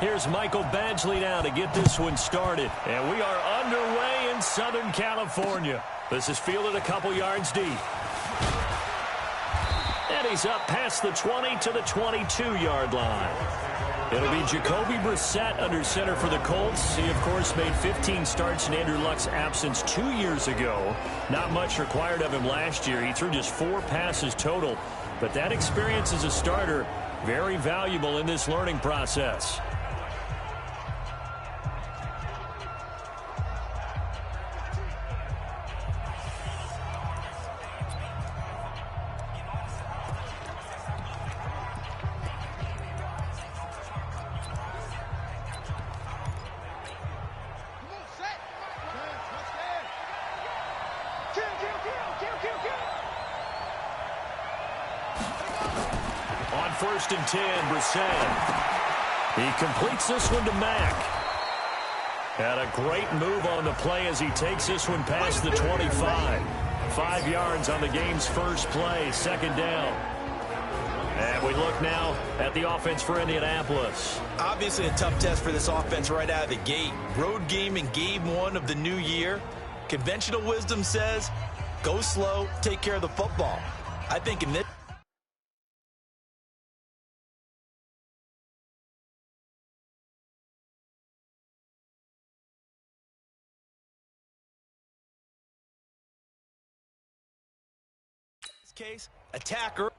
Here's Michael Badgley now to get this one started. And we are underway in Southern California. This is fielded a couple yards deep. And he's up past the 20 to the 22-yard line. It'll be Jacoby Brissett under center for the Colts. He, of course, made 15 starts in Andrew Luck's absence 2 years ago. Not much required of him last year. He threw just 4 passes total. But that experience as a starter, very valuable in this learning process. First and 10, Brissett. He completes this one to Mack. Had a great move on the play as he takes this one past the 25. 5 yards on the game's first play, second down. And we look now at the offense for Indianapolis. Obviously a tough test for this offense right out of the gate. Road game in game 1 of the new year. Conventional wisdom says, go slow, take care of the football. I think in this case, attacker.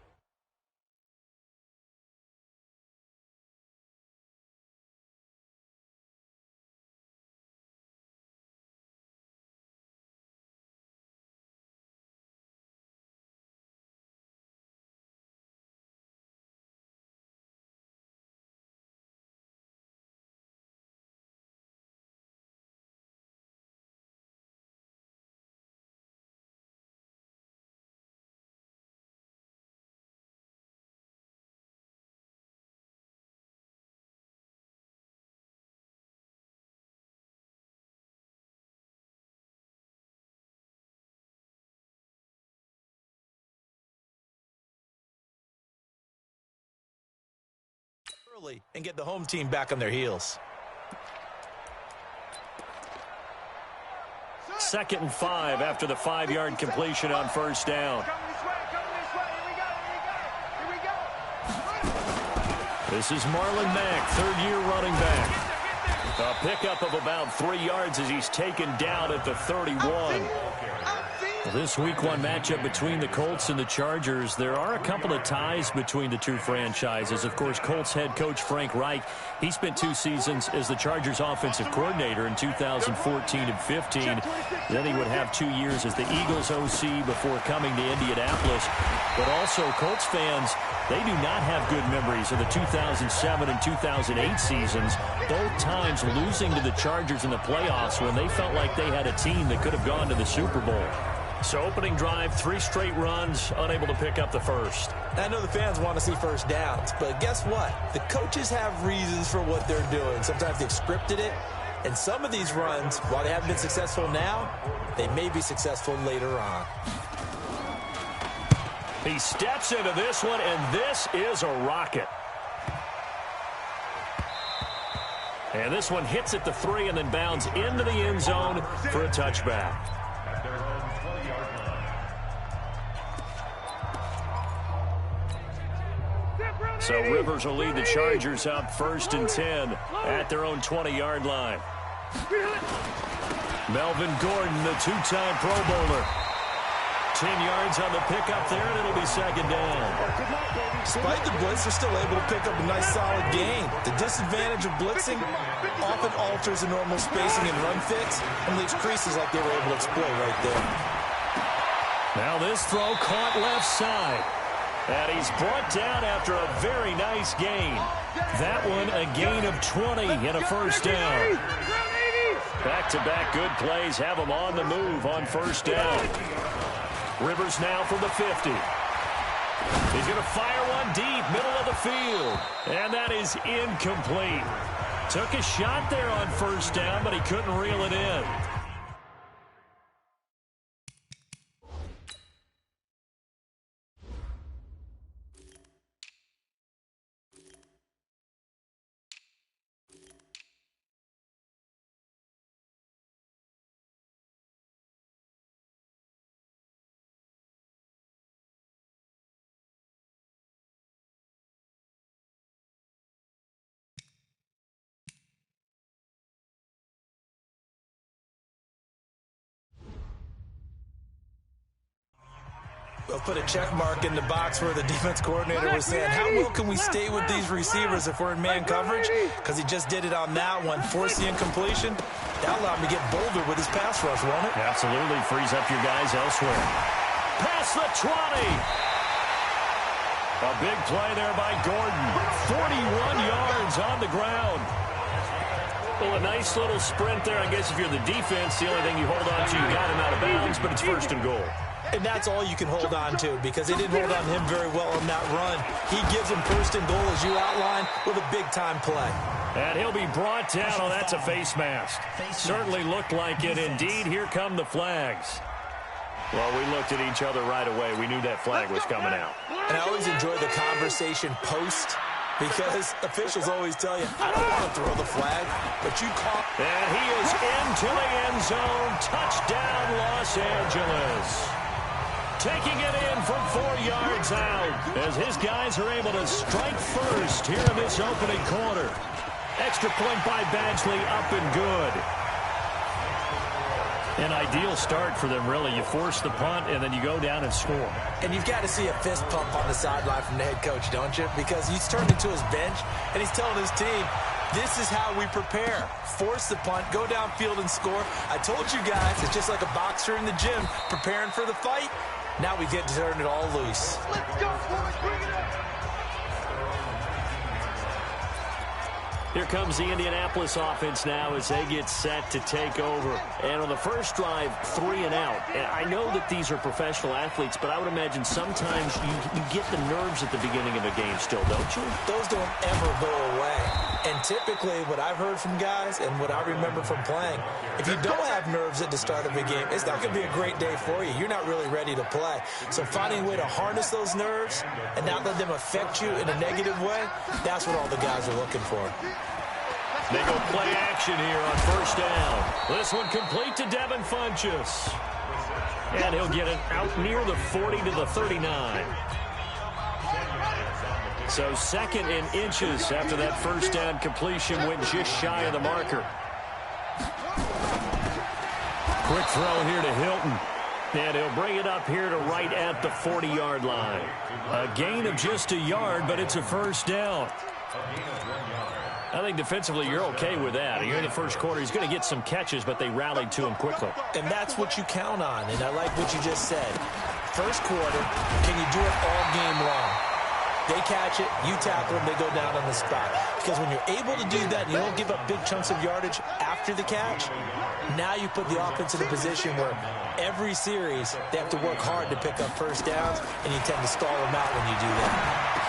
And get the home team back on their heels. 2nd and 5 after the 5-yard completion on first down. This is Marlon Mack, third-year running back. A pickup of about 3 yards as he's taken down at the 31. This Week 1 matchup between the Colts and the Chargers, there are a couple of ties between the two franchises. Of course, Colts head coach Frank Reich, he spent 2 seasons as the Chargers offensive coordinator in 2014 and 15. Then he would have 2 years as the Eagles OC before coming to Indianapolis. But also, Colts fans, they do not have good memories of the 2007 and 2008 seasons, both times losing to the Chargers in the playoffs when they felt like they had a team that could have gone to the Super Bowl. So opening drive, 3 straight runs, unable to pick up the first. I know the fans want to see first downs, but guess what? The coaches have reasons for what they're doing. Sometimes they've scripted it, and some of these runs, while they haven't been successful now, they may be successful later on. He steps into this one, and this is a rocket. And this one hits at the 3 and then bounds into the end zone for a touchback. So Rivers will lead the Chargers up 1st and 10 at their own 20-yard line. Melvin Gordon, the 2-time Pro Bowler. 10 yards on the pickup there, and it'll be 2nd down. Despite the blitz, they're still able to pick up a nice solid gain. The disadvantage of blitzing often alters the normal spacing and run fits and leaves creases like they were able to exploit right there. Now this throw caught left side. And he's brought down after a very nice gain. That one a gain of 20 and a first down. Back-to-back good plays have him on the move on first down. Rivers now from the 50. He's going to fire one deep, middle of the field. And that is incomplete. Took a shot there on first down, but he couldn't reel it in. They'll put a check mark in the box where the defense coordinator was saying, how well can we stay with these receivers if we're in man coverage? Because he just did it on that one, forced the incompletion. That allowed him to get bolder with his pass rush, won't it? Absolutely. Frees up your guys elsewhere. Past the 20. A big play there by Gordon. 41 yards on the ground. Well, a nice little sprint there. I guess if you're the defense, the only thing you hold on to, you got him out of bounds, but it's first and goal. And that's all you can hold on to because they didn't hold on to him very well on that run. He gives him first and goal, as you outlined, with a big-time play. And he'll be brought down. Oh, that's a face mask. Certainly looked like it. Indeed, here come the flags. Well, we looked at each other right away. We knew that flag was coming out. And I always enjoy the conversation post because officials always tell you, I don't want to throw the flag, but you caught. And he is into the end zone. Touchdown, Los Angeles. Taking it in from 4 yards out as his guys are able to strike first here in this opening quarter. Extra point by Badgley, up and good. An ideal start for them, really. You force the punt, and then you go down and score. And you've got to see a fist pump on the sideline from the head coach, don't you? Because he's turned into his bench, and he's telling his team, this is how we prepare. Force the punt, go downfield and score. I told you guys, it's just like a boxer in the gym preparing for the fight. Now we get to turn it all loose. Let's go, boys. Bring it up. Here comes the Indianapolis offense now as they get set to take over. And on the first drive, 3 and out. And I know that these are professional athletes, but I would imagine sometimes you get the nerves at the beginning of a game still, don't you? Those don't ever go away. And typically what I've heard from guys and what I remember from playing, if you don't have nerves at the start of a game, it's not going to be a great day for you. You're not really ready to play. So finding a way to harness those nerves and not let them affect you in a negative way, that's what all the guys are looking for. They go play action here on first down. This one complete to Devin Funchess. And he'll get it out near the 40 to the 39. So second in inches after that first down completion went just shy of the marker. Quick throw here to Hilton. And he'll bring it up here to right at the 40-yard line. A gain of just a yard, but it's a first down. I think defensively you're okay with that. You're in the first quarter. He's going to get some catches, but they rallied to him quickly. And that's what you count on, and I like what you just said. First quarter, can you do it all game long? They catch it, you tackle them, they go down on the spot. Because when you're able to do that, you don't give up big chunks of yardage after the catch, now you put the offense in a position where every series they have to work hard to pick up first downs, and you tend to stall them out when you do that.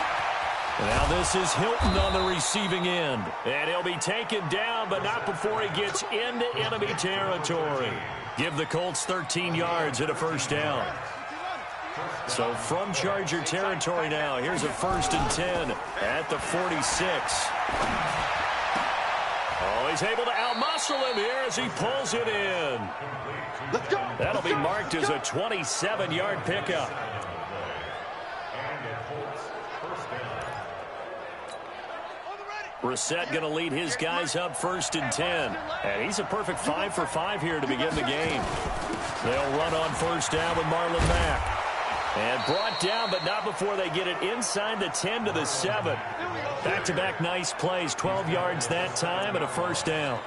Now this is Hilton on the receiving end. And he'll be taken down, but not before he gets into enemy territory. Give the Colts 13 yards and a first down. So from Charger territory now, here's a 1st and 10 at the 46. Oh, he's able to outmuscle him here as he pulls it in. Let's go. That'll be marked as a 27-yard pickup. Brissett going to lead his guys up 1st and 10. And he's a perfect 5 for 5 here to begin the game. They'll run on first down with Marlon Mack. And brought down, but not before they get it inside the 10 to the 7. Back-to-back nice plays, 12 yards that time and a first down.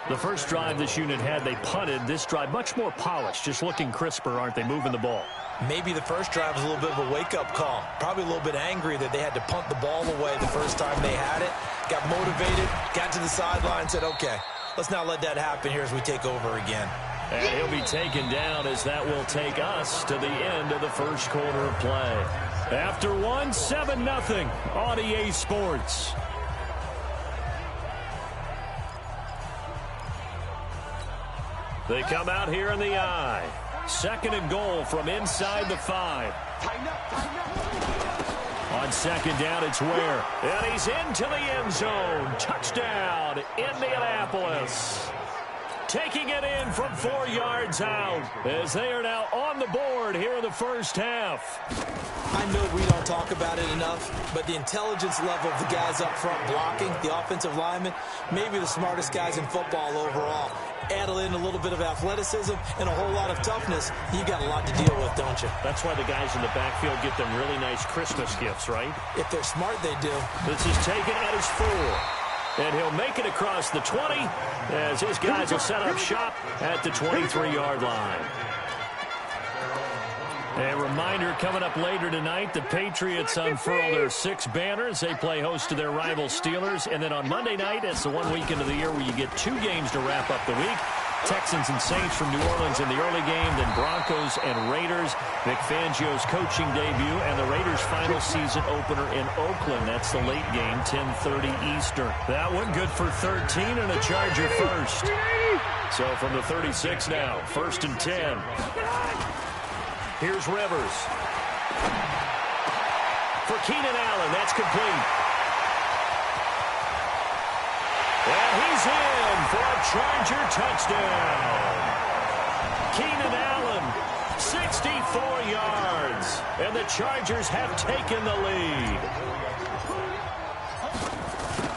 The first drive this unit had, they punted. This drive, much more polished, just looking crisper, aren't they, moving the ball? Maybe the first drive was a little bit of a wake-up call. Probably a little bit angry that they had to punt the ball away the first time they had it. Got motivated, got to the sideline, said, okay, let's not let that happen here as we take over again. And he'll be taken down as that will take us to the end of the first quarter of play. After one, 7-0 on EA Sports. They come out here in the I. 2nd and goal from inside the 5. On 2nd down, it's Ware. And he's into the end zone. Touchdown, Indianapolis. Taking it in from 4 yards out as they are now on the board here in the first half. I know we don't talk about it enough, but the intelligence level of the guys up front blocking, the offensive linemen, maybe the smartest guys in football overall. add in a little bit of athleticism and a whole lot of toughness, you got a lot to deal with, don't you? That's why the guys in the backfield get them really nice Christmas gifts, right? If they're smart, they do. This is taken at his 4. And he'll make it across the 20 as his guys will set up shop at the 23-yard line. A reminder coming up later tonight, the Patriots unfurl their 6 banners. They play host to their rival Steelers. And then on Monday night, it's the one weekend of the year where you get 2 games to wrap up the week. Texans and Saints from New Orleans in the early game, then Broncos and Raiders. Vic Fangio's coaching debut and the Raiders' final season opener in Oakland. That's the late game, 10:30 Eastern. That one good for 13 and a Charger first. So from the 36 now, 1st and 10. Here's Rivers. For Keenan Allen, that's complete. And he's in for a Charger touchdown. Keenan Allen, 64 yards. And the Chargers have taken the lead.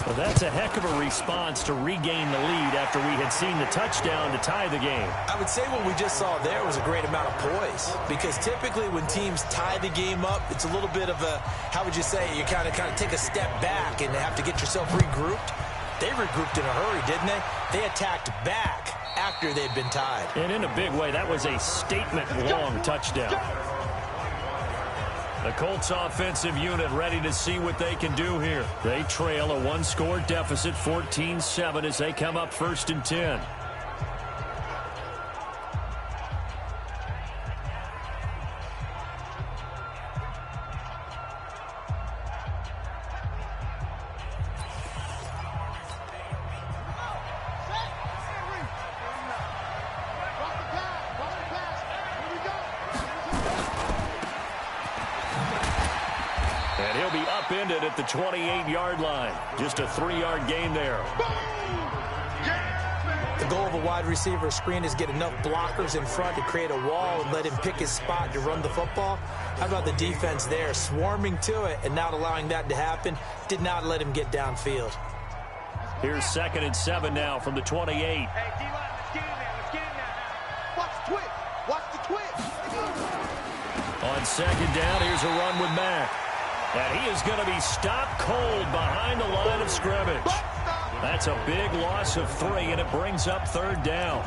Well, that's a heck of a response to regain the lead after we had seen the touchdown to tie the game. I would say what we just saw there was a great amount of poise, because typically when teams tie the game up, it's a little bit of a, how would you say, you kind of take a step back and have to get yourself regrouped. They regrouped in a hurry, didn't they? They attacked back after they'd been tied. And in a big way, that was a statement-long touchdown. The Colts offensive unit ready to see what they can do here. They trail a 1-score deficit, 14-7, as they come up 1st and 10. And he'll be upended at the 28-yard line. Just a 3-yard gain there. The goal of a wide receiver screen is get enough blockers in front to create a wall and let him pick his spot to run the football. How about the defense there, swarming to it and not allowing that to happen? Did not let him get downfield. Here's 2nd and 7 now from the 28. Hey, D-line, let's get in there. Let's get in there now. Watch the twitch. Watch the twitch. On 2nd down, here's a run with Mack. And he is going to be stopped cold behind the line of scrimmage. That's a big loss of 3, and it brings up 3rd down.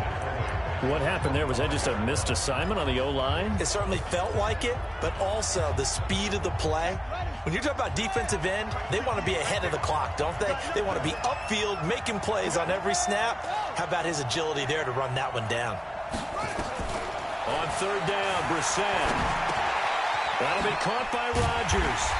What happened there? Was that just a missed assignment on the O-line? It certainly felt like it, but also the speed of the play. When you're talking about defensive end, they want to be ahead of the clock, don't they? They want to be upfield, making plays on every snap. How about his agility there to run that one down? On 3rd down, Brissett. That'll be caught by Rodgers.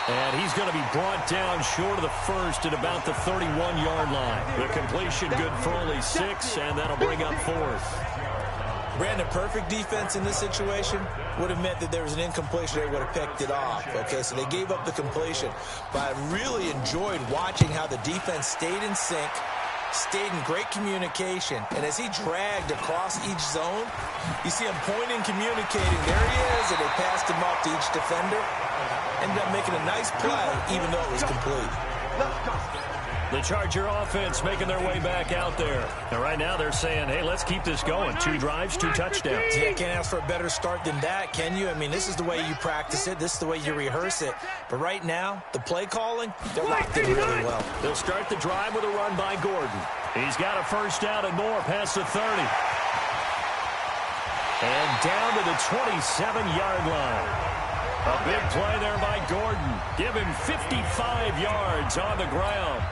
And he's going to be brought down short of the 1st at about the 31-yard line. The completion good for only 6, and that'll bring up 4th. Brandon, perfect defense in this situation would have meant that there was an incompletion. They would have picked it off. Okay, so they gave up the completion. But I really enjoyed watching how the defense stayed in sync, stayed in great communication. And as he dragged across each zone, you see him pointing, communicating. There he is, and they passed him off to each defender. Ended up making a nice play, even though it was complete. The Charger offense making their way back out there. And right now they're saying, hey, let's keep this going. 2 drives, 2 touchdowns. Yeah, can't ask for a better start than that, can you? I mean, this is the way you practice it. This is the way you rehearse it. But right now, the play calling, they're locked in really well. They'll start the drive with a run by Gordon. He's got a 1st down and more past the 30. And down to the 27-yard line. A big play there by Gordon. Give him 55 yards on the ground.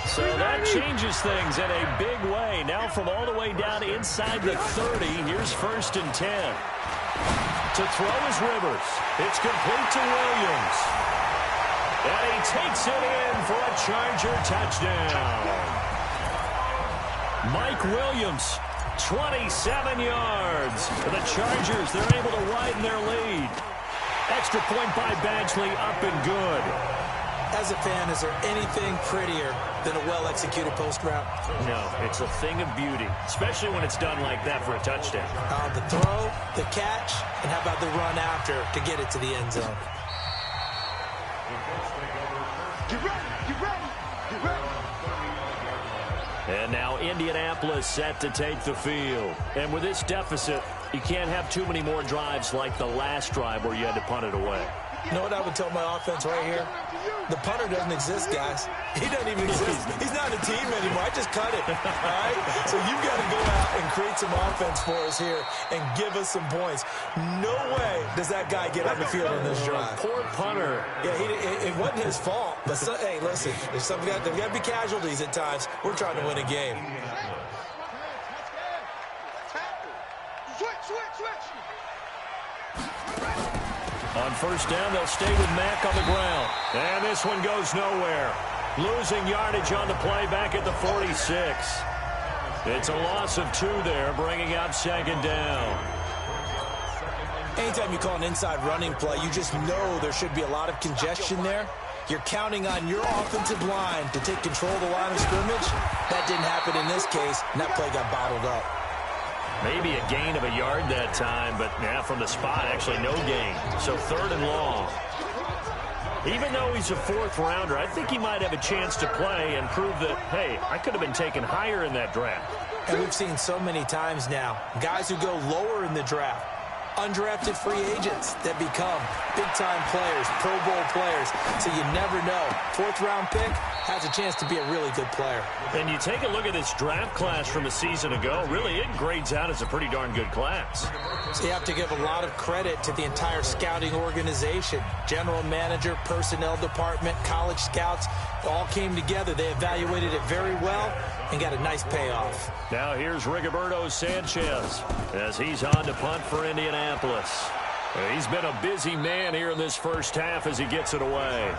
So that changes things in a big way. Now from all the way down inside the 30, here's 1st and 10. To throw is Rivers. It's complete to Williams. And he takes it in for a Charger touchdown. Mike Williams, 27 yards. For the Chargers, they're able to widen their lead. Extra point by Badgley, up and good. As a fan, is there anything prettier than a well-executed post route? No, it's a thing of beauty, especially when it's done like that for a touchdown. The throw, the catch, and how about the run after to get it to the end zone? Get ready, get ready, get ready. And now Indianapolis set to take the field. And with this deficit, you can't have too many more drives like the last drive where you had to punt it away. You know what I would tell my offense right here? The punter doesn't exist, guys. He doesn't even exist. He's not a team anymore. I just cut it, all right? So you've got to go out and create some offense for us here and give us some points. No way does that guy get on the field on this drive. Poor punter. Yeah, it wasn't his fault. But, hey, listen, there's got to be casualties at times. We're trying to win a game. Switch. On first down, they'll stay with Mack on the ground. And this one goes nowhere. Losing yardage on the play back at the 46. It's a loss of 2 there, bringing up second down. Anytime you call an inside running play, you just know there should be a lot of congestion there. You're counting on your offensive line to take control of the line of scrimmage. That didn't happen in this case, and that play got bottled up. Maybe a gain of a yard that time, but from the spot, actually no gain. So 3rd and long. Even though he's a 4th rounder, I think he might have a chance to play and prove that, hey, I could have been taken higher in that draft. And we've seen so many times now, guys who go lower in the draft, undrafted free agents that become big-time players, Pro Bowl players. So you never know. 4th-round pick has a chance to be a really good player. And you take a look at this draft class from a season ago, really it grades out as a pretty darn good class. So you have to give a lot of credit to the entire scouting organization. General manager, personnel department, college scouts, all came together. They evaluated it very well and got a nice payoff. Now here's Rigoberto Sanchez as he's on to punt for Indianapolis. He's been a busy man here in this first half as he gets it away.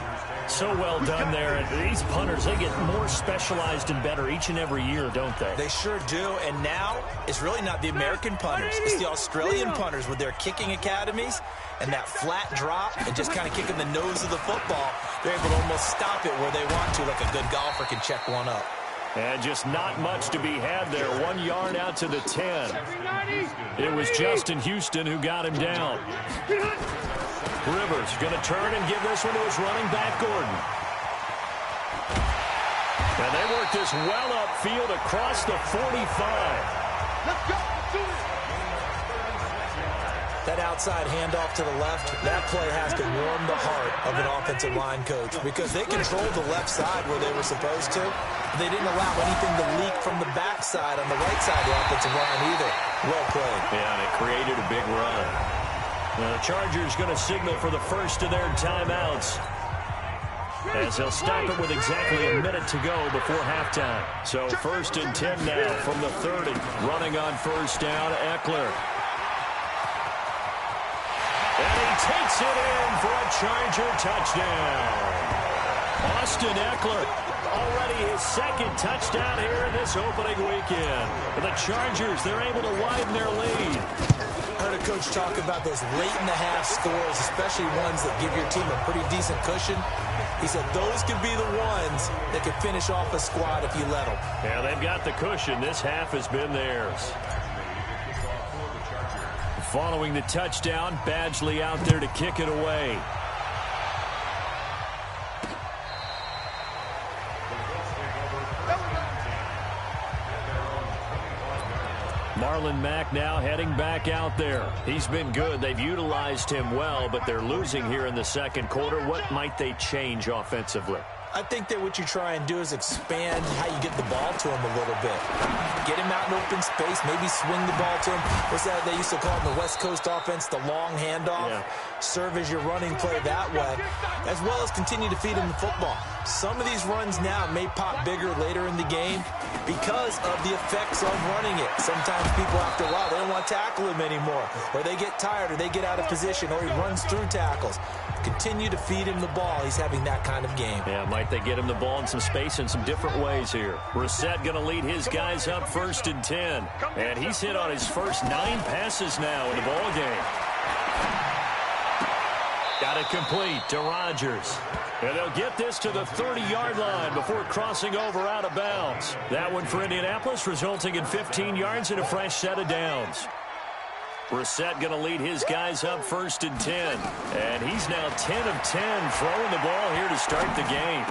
So well done there. And these punters, they get more specialized and better each and every year, don't they? They sure do. And now it's really not the American punters. It's the Australian punters with their kicking academies and that flat drop and just kind of kicking the nose of the football. They're able to almost stop it where they want to, like a good golfer can check one up. And just not much to be had there. 1 yard out to the 10. It was Justin Houston who got him down. Rivers going to turn and give this one to his running back, Gordon. And they work this well upfield across the 45. Let's go. Do it. That outside handoff to the left, that play has to warm the heart of an offensive line coach because they controlled the left side where they were supposed to. They didn't allow anything to leak from the backside on the right side of the offensive line either. Well played. Yeah, and it created a big run. Now the Chargers going to signal for the first of their timeouts as they'll stop it with exactly a minute to go before halftime. So 1st and 10 now from the 30. Running on first down, Eckler. And he takes it in for a Charger touchdown. Austin Eckler, already his 2nd touchdown here in this opening weekend. For the Chargers, they're able to widen their lead. I heard a coach talk about those late-in-the-half scores, especially ones that give your team a pretty decent cushion. He said those could be the ones that could finish off a squad if you let them. Yeah, they've got the cushion. This half has been theirs. Following the touchdown, Badgley out there to kick it away. Marlon Mack now heading back out there. He's been good. They've utilized him well, but they're losing here in the second quarter. What might they change offensively? I think that what you try and do is expand how you get the ball to him a little bit. Get him out in open space, maybe swing the ball to him. What's that they used to call in the West Coast offense, the long handoff? Yeah. Serve as your running play that way, as well as continue to feed him the football. Some of these runs now may pop bigger later in the game because of the effects of running it. Sometimes people, after a while, they don't want to tackle him anymore, or they get tired, or they get out of position, or he runs through tackles. Continue to feed him the ball. He's having that kind of game. Yeah, might they get him the ball in some space in some different ways here. Brissett going to lead his guys up 1st and 10. And he's hit on his first 9 passes now in the ball game. Got it complete to Rodgers. And they'll get this to the 30-yard line before crossing over out of bounds. That one for Indianapolis, resulting in 15 yards and a fresh set of downs. Brissett going to lead his guys up 1st and 10. And he's now 10 of 10 throwing the ball here to start the game.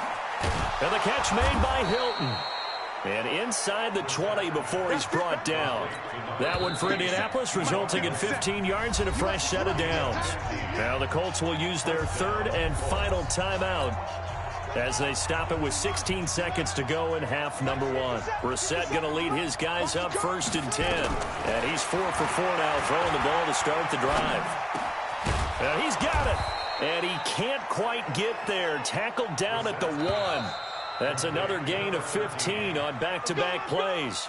And the catch made by Hilton. And inside the 20 before he's brought down. That one for Indianapolis, resulting in 15 yards and a fresh set of downs. Now the Colts will use their third and final timeout as they stop it with 16 seconds to go in half number 1. Brissett going to lead his guys up 1st and 10. And he's 4 for 4 now, throwing the ball to start the drive. And he's got it. And he can't quite get there. Tackled down at the 1. That's another gain of 15 on back-to-back plays.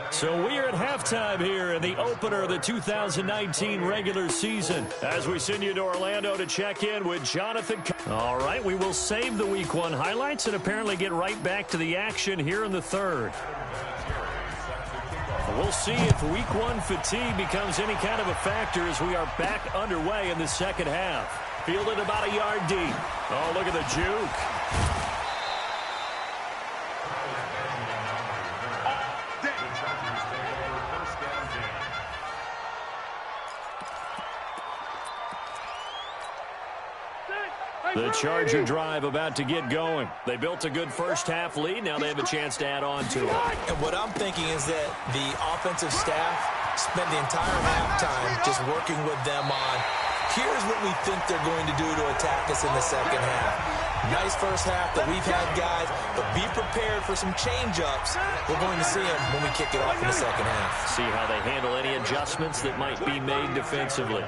So we are at halftime here in the opener of the 2019 regular season as we send you to Orlando to check in with Jonathan. All right, we will save the Week 1 highlights and apparently get right back to the action here in the third. We'll see if Week 1 fatigue becomes any kind of a factor as we are back underway in the second half. Fielded about a yard deep. Oh, look at the juke. The Charger drive about to get going. They built a good first-half lead. Now they have a chance to add on to it. And what I'm thinking is that the offensive staff spent the entire halftime just working with them on, here's what we think they're going to do to attack us in the second half. Nice first half that we've had, guys, but be prepared for some change-ups. We're going to see them when we kick it off in the second half. See how they handle any adjustments that might be made defensively.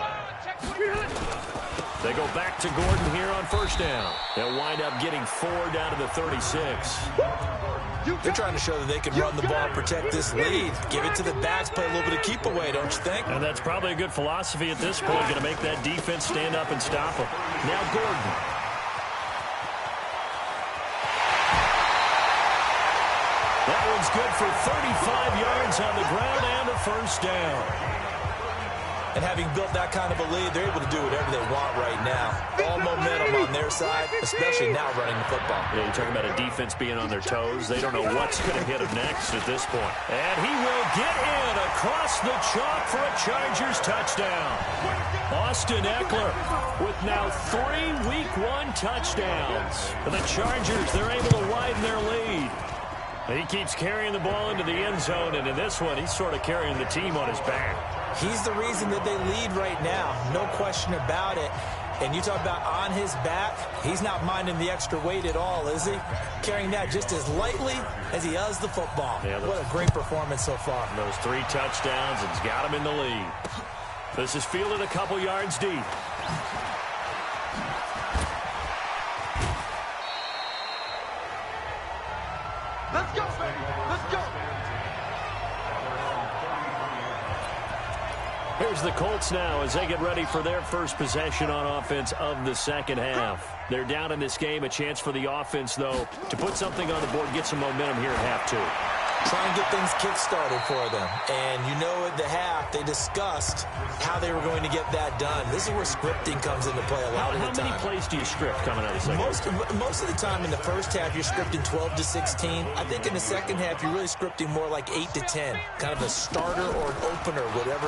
They go back to Gordon here on first down. They'll wind up getting 4 down to the 36. They're trying to show that they can run the ball, protect this lead. Give it to the backs, play a little bit of keep away, don't you think? And that's probably a good philosophy at this point, going to make that defense stand up and stop them. Now Gordon. That one's good for 35 yards on the ground and a first down. And having built that kind of a lead, they're able to do whatever they want right now. All momentum on their side, especially now running the football. Yeah, you're talking about a defense being on their toes. They don't know what's going to hit them next at this point. And he will get in across the chalk for a Chargers touchdown. Austin Eckler with now 3 Week 1 touchdowns. And the Chargers, they're able to widen their lead. He keeps carrying the ball into the end zone, and in this one, he's sort of carrying the team on his back. He's the reason that they lead right now, no question about it. And you talk about on his back, he's not minding the extra weight at all, is he? Carrying that just as lightly as he does the football. Yeah, what a great performance so far. Those 3 touchdowns, it's got him in the lead. This is fielded a couple yards deep. Let's go, baby. Let's go. Here's the Colts now as they get ready for their first possession on offense of the second half. They're down in this game. A chance for the offense, though, to put something on the board, get some momentum here at half 2. Try and get things kick-started for them. And you know at the half, they discussed how they were going to get that done. This is where scripting comes into play a lot of the time. How many plays do you script coming out of the second half? Most of the time in the first half, you're scripting 12 to 16. I think in the second half, you're really scripting more like 8 to 10. Kind of a starter or an opener, whatever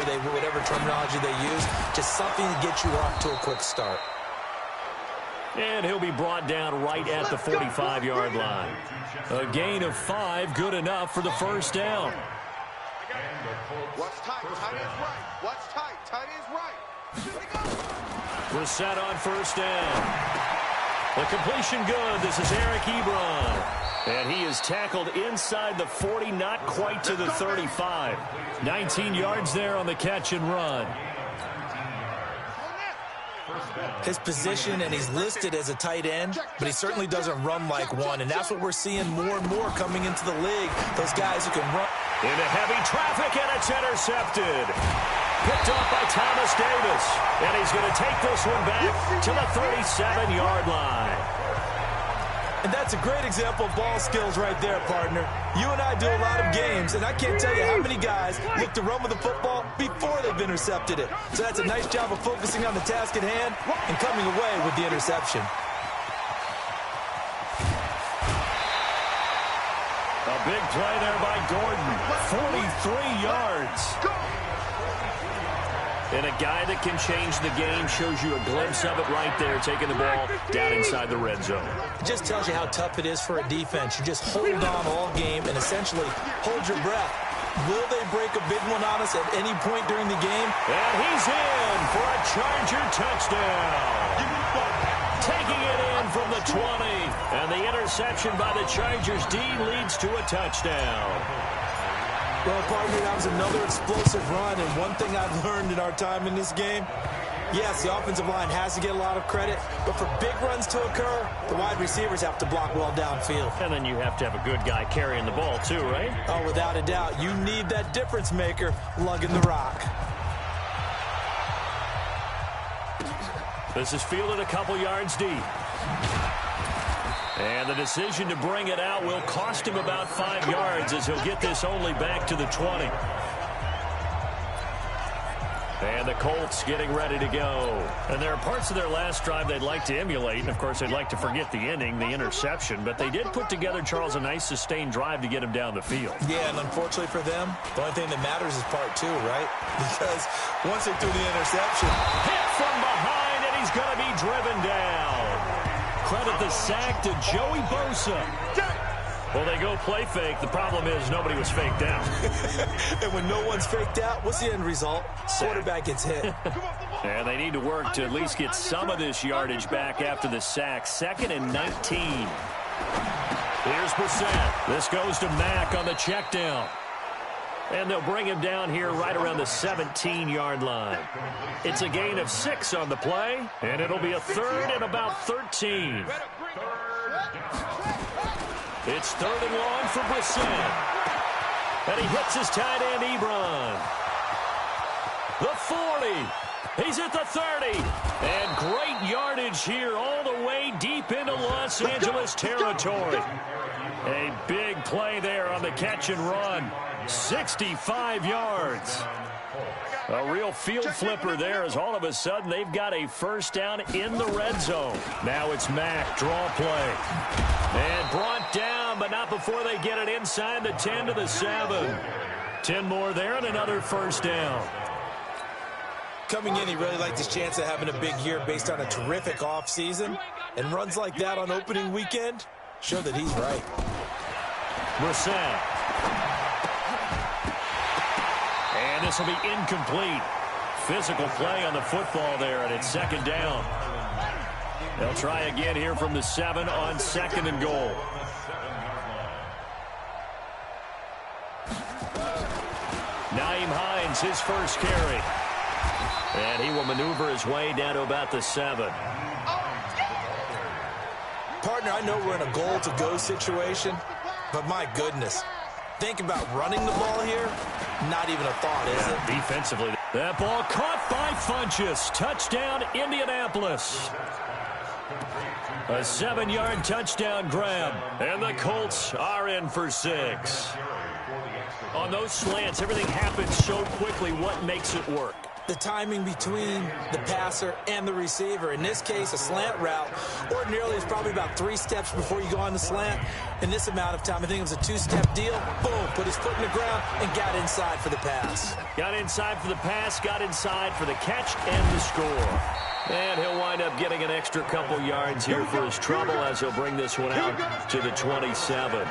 terminology they use. Just something to get you off to a quick start. And he'll be brought down right at the 45-yard line. A gain of 5, good enough for the first down. What's tight? Tight is right. What's tight? Tight is right. Brissett on first down. The completion good. This is Eric Ebron. And he is tackled inside the 40, not quite to the 35. 19 yards there on the catch and run. His position, and he's listed as a tight end, but he certainly doesn't run like one, and that's what we're seeing more and more coming into the league. Those guys who can run. Into heavy traffic, and it's intercepted. Picked off by Thomas Davis, and he's going to take this one back to the 37-yard line. And that's a great example of ball skills right there, partner. You and I do a lot of games, and I can't tell you how many guys look to run with the football before they've intercepted it. So that's a nice job of focusing on the task at hand and coming away with the interception. A big play there by Gordon. 43 yards. And a guy that can change the game, shows you a glimpse of it right there, taking the ball down inside the red zone. It just tells you how tough it is for a defense. You just hold on all game and essentially hold your breath. Will they break a big one on us at any point during the game? And he's in for a Charger touchdown. Taking it in from the 20. And the interception by the Chargers D leads to a touchdown. Well, partner, that was another explosive run, and one thing I've learned in our time in this game, yes, the offensive line has to get a lot of credit, but for big runs to occur, the wide receivers have to block well downfield. And then you have to have a good guy carrying the ball too, right? Oh, without a doubt. You need that difference maker lugging the rock. This is fielded a couple yards deep. And the decision to bring it out will cost him about 5 yards as he'll get this only back to the 20. And the Colts getting ready to go. And there are parts of their last drive they'd like to emulate. And, of course, they'd like to forget the ending, the interception. But they did put together, Charles, a nice sustained drive to get him down the field. Yeah, and unfortunately for them, the only thing that matters is part 2, right? Because once they threw the interception. Hit from behind, and he's going to be driven down. Credit the sack to Joey Bosa. Well, they go play fake. The problem is nobody was faked out. And when no one's faked out, what's the end result? Quarterback gets hit. And they need to work to at least get some of this yardage back after the sack. 2nd and 19. Here's Brissett. This goes to Mack on the check down. And they'll bring him down here right around the 17-yard line. It's a gain of 6 on the play, and it'll be a 3rd and about 13. It's 3rd and long for Brissett. And he hits his tight end, Ebron. The 40. He's at the 30. And great yardage here all the way deep into Los Angeles territory. A big play there on the catch and run. 65 yards. A real field flipper there as all of a sudden they've got a first down in the red zone. Now it's Mack, draw play. And brought down, but not before they get it inside the 10 to the 7. 10 more there and another first down. Coming in, he really liked his chance of having a big year based on a terrific offseason. And runs like that on opening weekend show that he's right. Brissett. And this will be incomplete. Physical play on the football there, and it's 2nd down. They'll try again here from the 7 on 2nd and goal. Nyheim Hines, his first carry. And he will maneuver his way down to about the 7. Partner, I know we're in a goal-to-go situation, but my goodness. Think about running the ball here. Not even a thought, is it? Defensively. That ball caught by Funchess. Touchdown, Indianapolis. A 7-yard touchdown grab. And the Colts are in for 6. On those slants, everything happens so quickly. What makes it work? The timing between the passer and the receiver. In this case, a slant route ordinarily is probably about 3 steps before you go on the slant. In this amount of time, I think it was a 2-step deal. Boom, put his foot in the ground and got inside for the pass. Got inside for the pass, got inside for the catch and the score. And he'll wind up getting an extra couple yards here for his trouble as he'll bring this one out to the 27.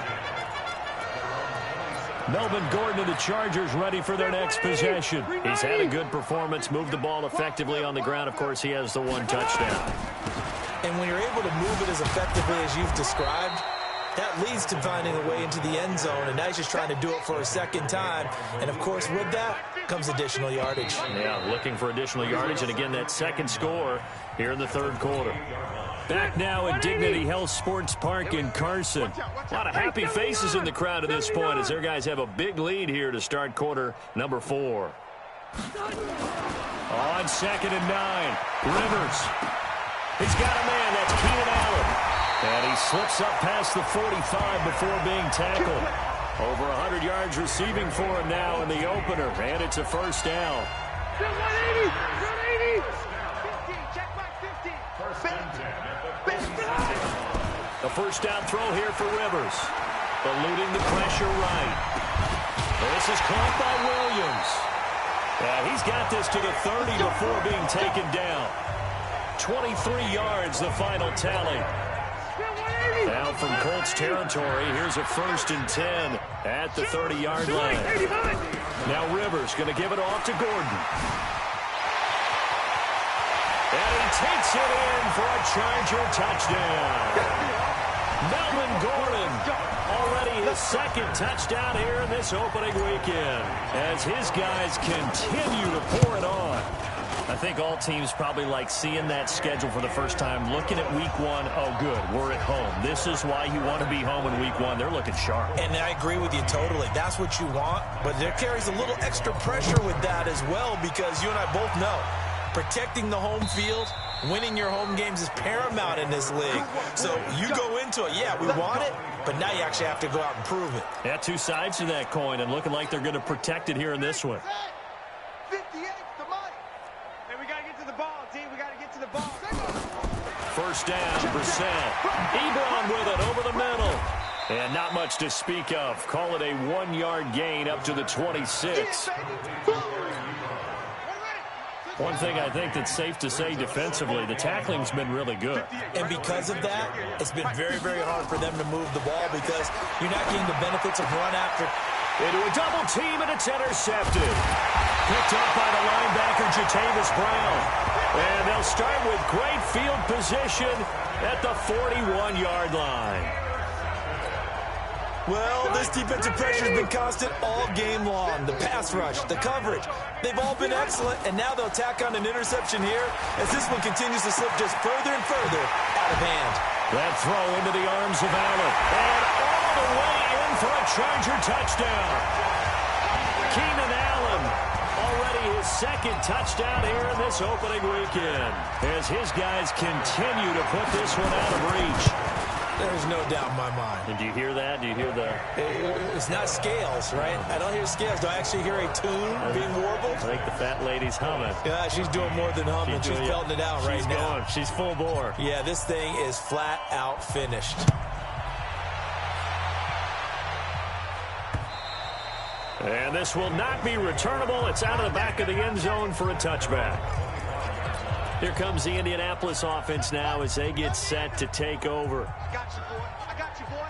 Melvin Gordon and the Chargers ready for their next possession. He's had a good performance, moved the ball effectively on the ground. Of course, he has the 1 touchdown. And when you're able to move it as effectively as you've described, that leads to finding a way into the end zone, and now he's just trying to do it for a 2nd time. And, of course, with that comes additional yardage. Yeah, looking for additional yardage, and again, that 2nd score here in the 3rd quarter. Back now at Dignity Health Sports Park in Carson. A lot of happy faces in the crowd at this point as their guys have a big lead here to start quarter number 4. On 2nd and 9, Rivers. He's got a man, that's Keenan Allen. And he slips up past the 45 before being tackled. Over 100 yards receiving for him now in the opener, and it's a first down. 180! 180! 15, check back 15. A first down throw here for Rivers. Eluding the pressure right. This is caught by Williams. He's got this to the 30 before being taken down. 23 yards, the final tally. Now from Colts territory, here's a 1st and 10 at the 30-yard line. Now Rivers going to give it off to Gordon. And he takes it in for a Charger touchdown. Melvin Gordon, already his 2nd touchdown here in this opening weekend, as his guys continue to pour it on. I think all teams probably like seeing that schedule for the first time, looking at week 1. Oh, good, we're at home. This is why you want to be home in week 1. They're looking sharp. And I agree with you totally. That's what you want, but there carries a little extra pressure with that as well, because you and I both know protecting the home field, winning your home games is paramount in this league. So you go into it, yeah, we want it, but now you actually have to go out and prove it. Yeah, 2 sides to that coin, and looking like they're going to protect it here in this one. 58 to Mike. Hey, we got to get to the ball, D. We got to get to the ball. 1st down, Brissett. Ebron with it over the middle. And not much to speak of. Call it a 1-yard gain up to the 26. One thing I think that's safe to say defensively, the tackling's been really good. And because of that, it's been very, very hard for them to move the ball because you're not getting the benefits of run after. Into a double team, and it's intercepted. Picked up by the linebacker, Jatavis Brown. And they'll start with great field position at the 41-yard line. Well, this defensive pressure has been constant all game long. The pass rush, the coverage, they've all been excellent, and now they'll tack on an interception here as this one continues to slip just further and further out of hand. That throw into the arms of Allen, and all the way in for a Charger touchdown. Keenan Allen, already his 2nd touchdown here in this opening weekend, as his guys continue to put this one out of reach. There's no doubt in my mind. And do you hear that? Do you hear the... It's not scales, right? I don't hear scales. Do I actually hear a tune being warbled? I think the fat lady's humming. Yeah, she's doing more than humming. She's belting it out right now. Going. She's full bore. Yeah, this thing is flat out finished. And this will not be returnable. It's out of the back of the end zone for a touchback. Here comes the Indianapolis offense now as they get set to take over. I got you, boy. I got you, boy.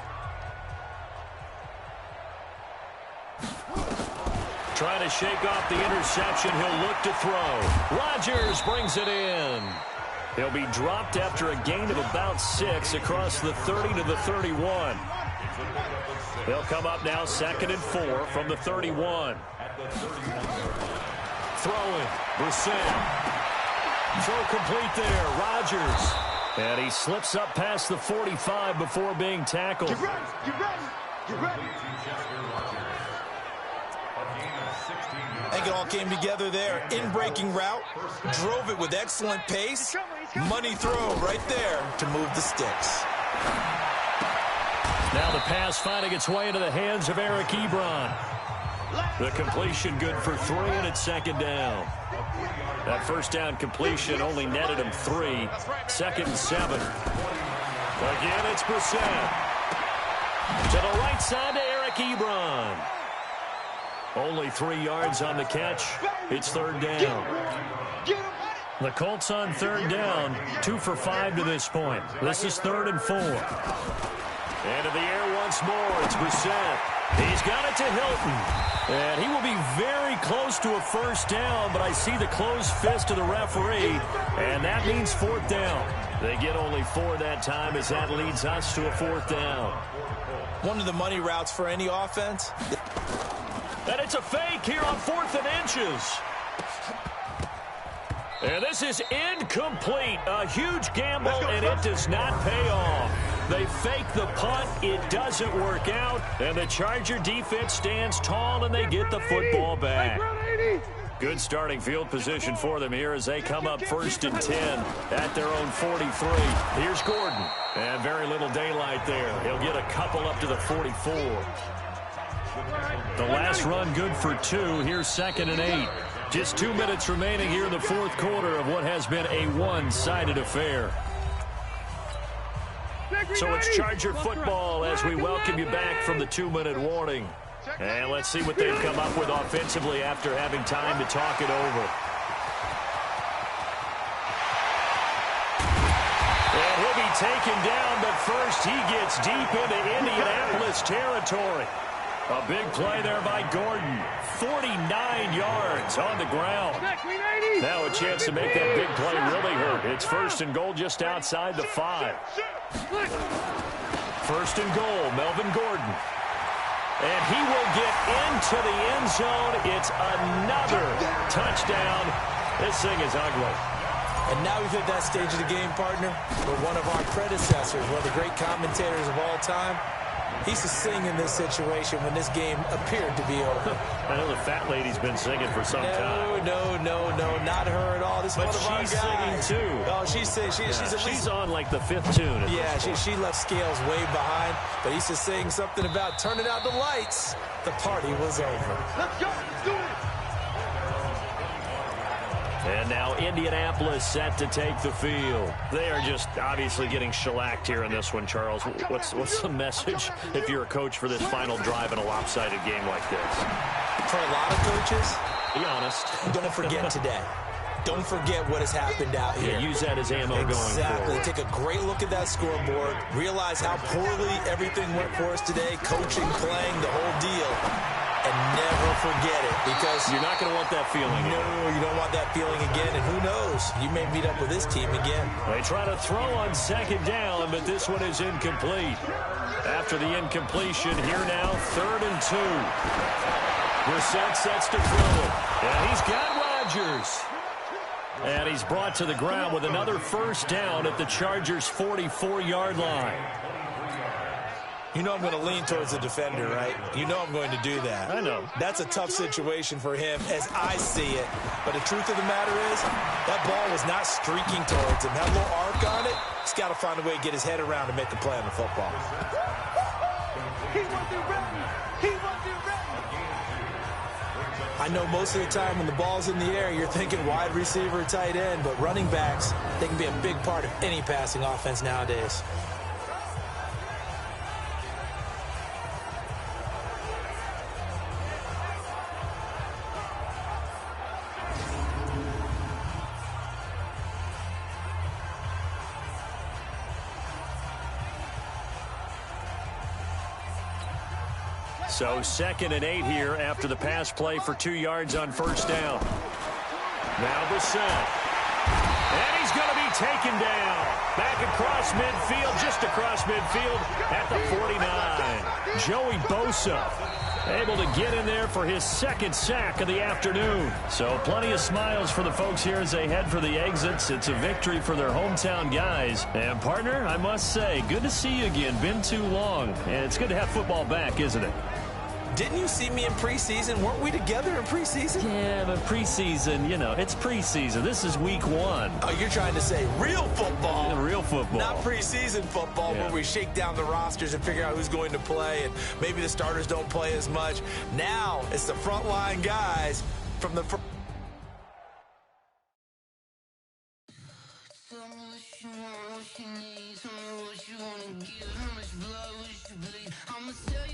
Trying to shake off the interception. He'll look to throw. Rodgers brings it in. He'll be dropped after a gain of about 6 across the 30 to the 31. They'll come up now 2nd and 4 from the 31. Throwing. Brissett. Throw complete there. Rodgers. And he slips up past the 45 before being tackled. You ready? You ready? You ready? I think it all came together there. In-breaking route. Drove it with excellent pace. Money throw right there to move the sticks. Now the pass finding its way into the hands of Eric Ebron. The completion good for 3, and it's 2nd down. That 1st down completion only netted him 3. 2nd and 7. Again, it's Brissett. To the right side to Eric Ebron. Only 3 yards on the catch. It's 3rd down. The Colts on 3rd down. 2 for 5 to this point. This is 3rd and 4. Into the air once more. It's Brissett. He's got it to Hilton. And he will be very close to a 1st down, but I see the closed fist of the referee, and that means 4th down. They get only 4 that time as that leads us to a 4th down. One of the money routes for any offense. And it's a fake here on 4th and inches. And this is incomplete. A huge gamble, and it does not pay off. They fake the punt. It doesn't work out. And the Charger defense stands tall, and they get the football back. Good starting field position for them here as they come up 1st and 10 at their own 43. Here's Gordon. And very little daylight there. He'll get a couple up to the 44. The last run good for 2. Here's 2nd and 8. Just 2 minutes remaining here in the 4th quarter of what has been a one-sided affair. So it's Charger football as we welcome you back from the 2-minute warning. And let's see what they've come up with offensively after having time to talk it over. And he'll be taken down, but first he gets deep into Indianapolis territory. A big play there by Gordon. 49 yards on the ground. Now a chance to make that big play really hurt. It's first and goal just outside the 5. First and goal, Melvin Gordon. And he will get into the end zone. It's another touchdown. This thing is ugly. And now we've hit that stage of the game, partner, where one of our predecessors, one of the great commentators of all time, he used to sing in this situation when this game appeared to be over. I know the fat lady's been singing for some time. No, not her at all. This is one of our guys. But she's singing, too. Oh, she's on, like, the 5th tune. Yeah, she left Scales way behind, but he used to sing something about turning out the lights. The party was over. Let's go. Let's do it. And now Indianapolis set to take the field. They are just obviously getting shellacked here in this one, Charles. What's the message if you're a coach for this final drive in a lopsided game like this? For a lot of coaches, be honest. Don't forget today. Don't forget what has happened out here. Yeah, use that as ammo going forward. Exactly. Take a great look at that scoreboard. Realize how poorly everything went for us today. Coaching, playing, the whole deal. And never forget it, because you're not going to want that feeling. No, you don't want that feeling again. And who knows? You may meet up with this team again. They try to throw on second down, but this one is incomplete. After the incompletion, here now, 3rd and 2. Brissett sets to throw it. And he's got Rodgers. And he's brought to the ground with another first down at the Chargers' 44-yard line. You know I'm going to lean towards the defender, right? You know I'm going to do that. I know. That's a tough situation for him as I see it. But the truth of the matter is, that ball was not streaking towards him. That little arc on it, he's got to find a way to get his head around and make a play on the football. He wasn't ready. He wasn't ready. I know most of the time when the ball's in the air, you're thinking wide receiver, tight end, but running backs, they can be a big part of any passing offense nowadays. So 2nd and 8 here after the pass play for 2 yards on first down. Now Brissett. And he's going to be taken down. Back across midfield, just across midfield at the 49. Joey Bosa able to get in there for his 2nd sack of the afternoon. So plenty of smiles for the folks here as they head for the exits. It's a victory for their hometown guys. And partner, I must say, good to see you again. Been too long. And it's good to have football back, isn't it? Didn't you see me in preseason? Weren't we together in preseason? Yeah, but preseason, you know, it's preseason. This is week 1. Oh, you're trying to say real football. Yeah, real football. Not preseason football where we shake down the rosters and figure out who's going to play, and maybe the starters don't play as much. Now it's the frontline guys from the Tell me what you want, what you need. Tell me what you wanna give, how much blood would you bleed? I'ma tell you